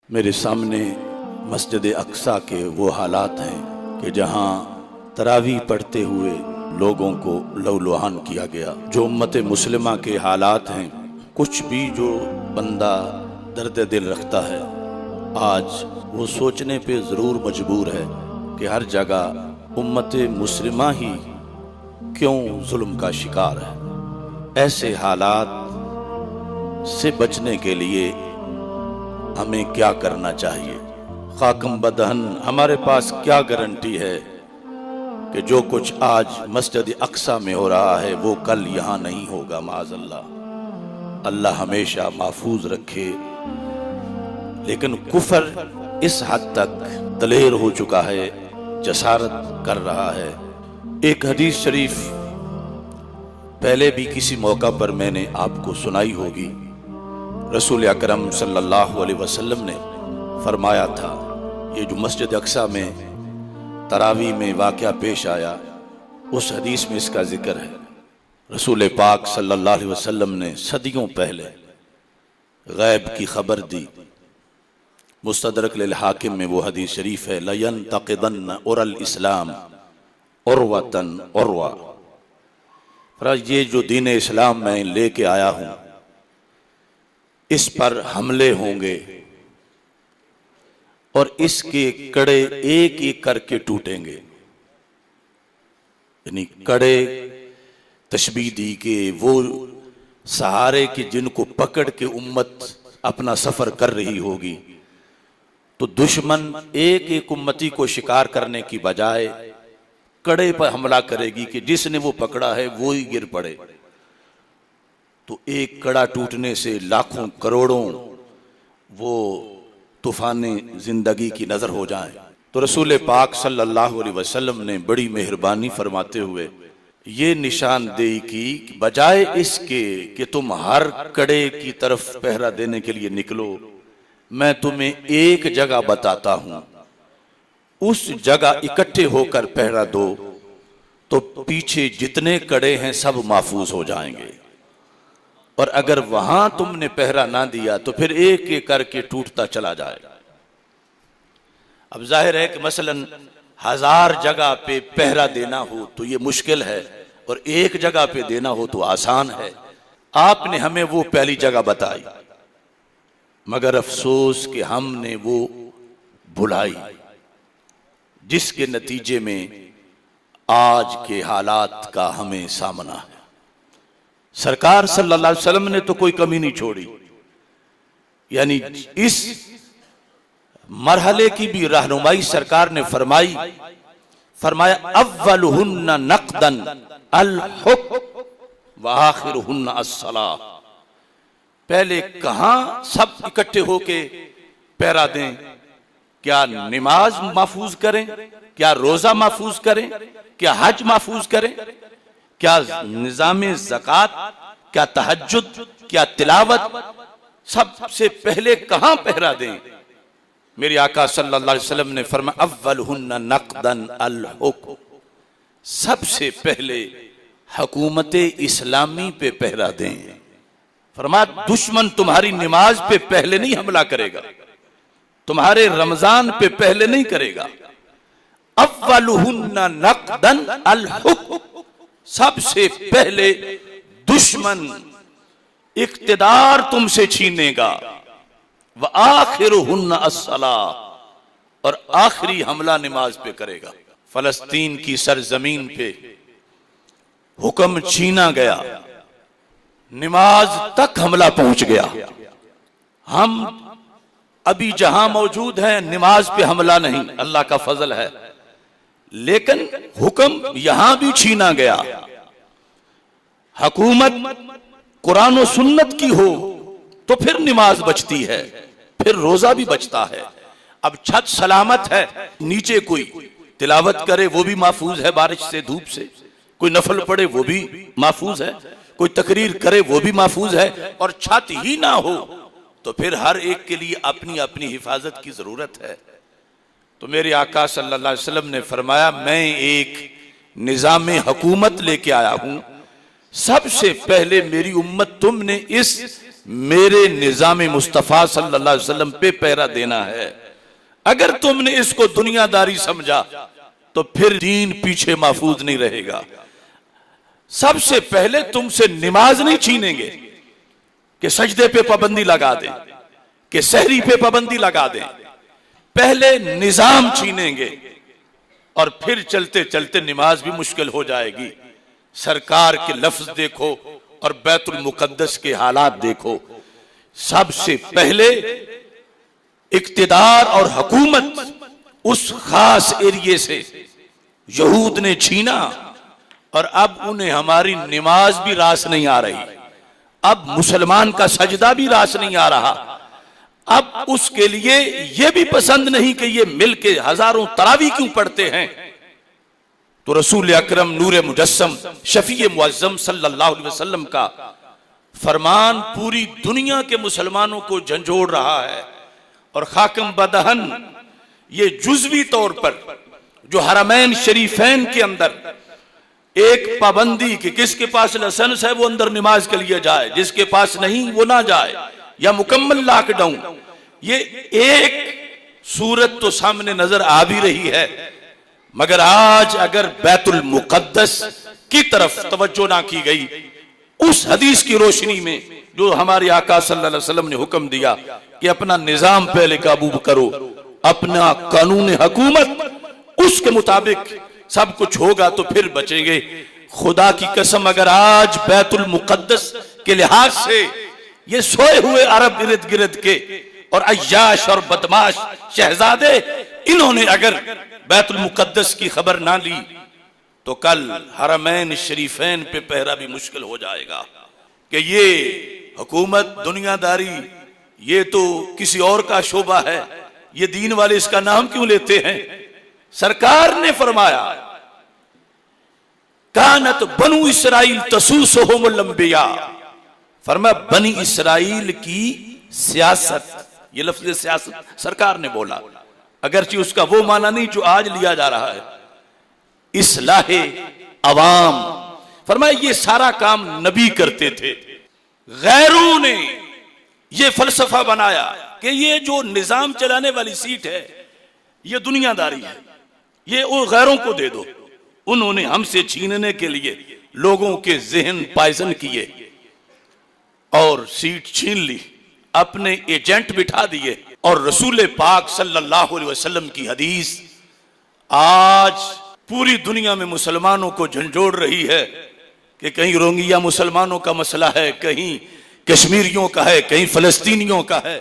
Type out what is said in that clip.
मेरे सामने मस्जिद अक्सा के वो हालात हैं कि जहाँ तरावी पढ़ते हुए लोगों को लहूलुहान किया गया। जो उम्मत मुस्लिमा के हालात हैं, कुछ भी जो बंदा दर्द दिल रखता है, आज वो सोचने पे ज़रूर मजबूर है कि हर जगह उम्मत मुस्लिमा ही क्यों जुल्म का शिकार है। ऐसे हालात से बचने के लिए हमें क्या करना चाहिए? खाकम बदहन हमारे पास क्या गारंटी है कि जो कुछ आज मस्जिद अक्सा में हो रहा है वो कल यहाँ नहीं होगा? माज़अल्लाह, अल्लाह हमेशा महफूज रखे। लेकिन कुफर इस हद तक दलेर हो चुका है, जसारत कर रहा है। एक हदीस शरीफ पहले भी किसी मौका पर मैंने आपको सुनाई होगी। रसूल अकरम सल्लल्लाहु अलैहि वसल्लम ने फरमाया था, ये जो मस्जिद अक्सा में तरावी में वाक़या पेश आया, उस हदीस में इसका जिक्र है। रसूल पाक सल्लल्लाहु अलैहि वसल्लम ने सदियों पहले गैब की खबर दी। मुस्तदरक लिल हाकिम में वो हदीस शरीफ है, लयंतक़िदन्न उरल इस्लाम उरवतन उरवा। ये जो दीन इस्लाम मैं लेके आया हूँ, इस पर हमले होंगे और इसके कड़े एक एक करके टूटेंगे। यानी कड़े तशबीह दी के वो सहारे के जिनको पकड़ के उम्मत अपना सफर कर रही होगी, तो दुश्मन एक एक उम्मती को शिकार करने की बजाय कड़े पर हमला करेगी कि जिसने वो पकड़ा है वो ही गिर पड़े। तो एक कड़ा टूटने से लाखों करोड़ों वो तूफाने जिंदगी की नजर हो जाए। तो रसूल पाक सल्लल्लाहु अलैहि वसल्लम ने बड़ी मेहरबानी फरमाते हुए ये निशानदेही की, बजाय इसके कि तुम हर कड़े की तरफ पहरा देने के लिए निकलो, मैं तुम्हें एक जगह बताता हूं, उस जगह इकट्ठे होकर पहरा दो, तो पीछे जितने कड़े हैं सब महफूज हो जाएंगे। और अगर वहां तुमने पहरा ना दिया तो फिर एक एक करके टूटता चला जाएगा। अब जाहिर है कि मसलन 1000 जगह पे पहरा देना हो तो ये मुश्किल है, और एक जगह पे देना हो तो आसान है। आपने हमें वो पहली जगह बताई, मगर अफसोस कि हमने वो भुलाई, जिसके नतीजे में आज के हालात का हमें सामना है। सरकार सल्लल्लाहु अलैहि वसल्लम ने तो कोई कमी नहीं छोड़ी, यानी इस मरहले की भी रहनुमाई सरकार ने फरमाया अव्वलुहुन्ना नक़दन अल हुक्म व आखिरुहुन्ना अस्सलाह। पहले कहां सब इकट्ठे होके पहरा दें? क्या नमाज महफूज करें? क्या रोजा महफूज करें? क्या हज महफूज करें? क्या निजामे ज़कात? क्या तहज्जुद? क्या तिलावत? सबसे पहले कहां पहरा दें? मेरे आका सल्लल्लाहु अलैहि वसल्लम ने फरमाया अव्वलुहुन्ना नक़दन अल हुक्म, सबसे पहले हुकूमत इस्लामी पे पहरा दें। फरमाया दुश्मन तुम्हारी नमाज पे पहले नहीं हमला करेगा, तुम्हारे रमजान पे पहले नहीं करेगा। अव्वलुहुन्ना नक़दन अल हुक्म, सबसे पहले दुश्मन इक़्तिदार तुमसे छीनेगा। व आखिरुहुन्ना अस्सलाह, और आखिरी हमला नमाज पे करेगा। फलस्तीन की सरजमीन पे हुक्म छीना गया, नमाज तक हमला पहुंच गया। हम अभी जहां मौजूद हैं नमाज पे हमला नहीं, अल्लाह का फजल है, लेकिन हुक्म यहां भी छीना गया। हुकूमत कुरान और सुन्नत की हो तो फिर नमाज बचती है, फिर रोजा भी बचता है। अब छत सलामत है, नीचे कोई तिलावत करे वो भी महफूज है बारिश से, धूप से, कोई नफल पढ़े वो भी महफूज है, कोई तकरीर करे वो भी महफूज है, और छत ही ना हो तो फिर हर एक के लिए अपनी अपनी हिफाजत की जरूरत है। तो मेरे आका सल्लल्लाहु अलैहि वसल्लम ने फरमाया मैं एक निजाम हुकूमत लेके आया हूं, सबसे पहले मेरी उम्मत तुमने इस मेरे निजाम मुस्तफ़ा सल्लल्लाहु अलैहि वसल्लम पे पहरा देना है। अगर तुमने इसको दुनियादारी समझा तो फिर दीन पीछे महफूज नहीं रहेगा। सबसे पहले तुमसे नमाज नहीं छीनेंगे कि सजदे पे पाबंदी लगा दें, कि सहरी पे पाबंदी लगा दें। पहले निजाम छीनेंगे और फिर चलते चलते नमाज भी मुश्किल हो जाएगी। सरकार के लफ्ज देखो और बैतुल मुकद्दस के हालात देखो। सबसे पहले इक्तिदार और हुकूमत उस खास एरिए से यहूद ने छीना और अब उन्हें हमारी नमाज भी रास नहीं आ रही, अब मुसलमान का सजदा भी रास नहीं आ रहा। अब उसके लिए यह भी पसंद नहीं कि ये मिलके हजारों तरावी क्यों पढ़ते हैं। तो रसूल अकरम नूर मुजस्सम शफी मुअज्जम सल्लल्लाहु अलैहि वसल्लम का फरमान पूरी दुनिया के मुसलमानों को झंझोड़ रहा है। और खाकम बदहन ये जुज़वी तौर पर जो हरमैन शरीफैन के अंदर एक पाबंदी कि किसके पास लाइसेंस है वो अंदर नमाज के लिए जाए, जिसके पास नहीं वो ना जाए, या मुकम्मल लॉकडाउन, ये एक सूरत तो सामने नजर आ भी रही है। मगर आज अगर बैतुल मुकद्दस की तरफ तवज्जो ना की गई, उस हदीस की रोशनी में जो हमारे आका सल्लल्लाहु अलैहि वसल्लम ने हुक्म दिया कि अपना निजाम पहले काबू करो, अपना कानून हुकूमत उसके मुताबिक सब कुछ होगा तो फिर बचेंगे। खुदा की कसम अगर आज बैतुल मुकद्दस के लिहाज से ये सोए हुए अरब इर्द गिर्द के और अय्याश और बदमाश शहजादे इन्होंने अगर बैतुल मुकद्दस की खबर ना ली तो कल हरमैन शरीफैन पे पहरा भी मुश्किल हो जाएगा। कि ये हुकूमत दुनियादारी ये तो किसी और का शोबा है, ये दीन वाले इसका नाम क्यों लेते हैं। सरकार ने फरमाया कानत बनु इसराइल तसूसुहुमुल अंबिया, फरमाया बनी इसराइल की सियासत, ये लफ्ज सियासत सरकार ने बोला, अगरचे उसका वो माना नहीं जो आज लिया जा रहा है, इस्लाहे अवाम। फरमाया ये सारा काम नबी करते थे, गैरों ने ये फलसफा बनाया कि ये जो निजाम चलाने वाली सीट है ये दुनियादारी है, ये वो गैरों को दे दो। उन्होंने हमसे छीनने के लिए लोगों के जहन पायजन किए और सीट छीन ली, अपने एजेंट बिठा दिए। और रसूल पाक सल्लल्लाहु अलैहि वसल्लम की हदीस आज पूरी दुनिया में मुसलमानों को झंझोड़ रही है कि कहीं रोहिंग्या मुसलमानों का मसला है, कहीं कश्मीरियों का है, कहीं फलस्तीनियों का है।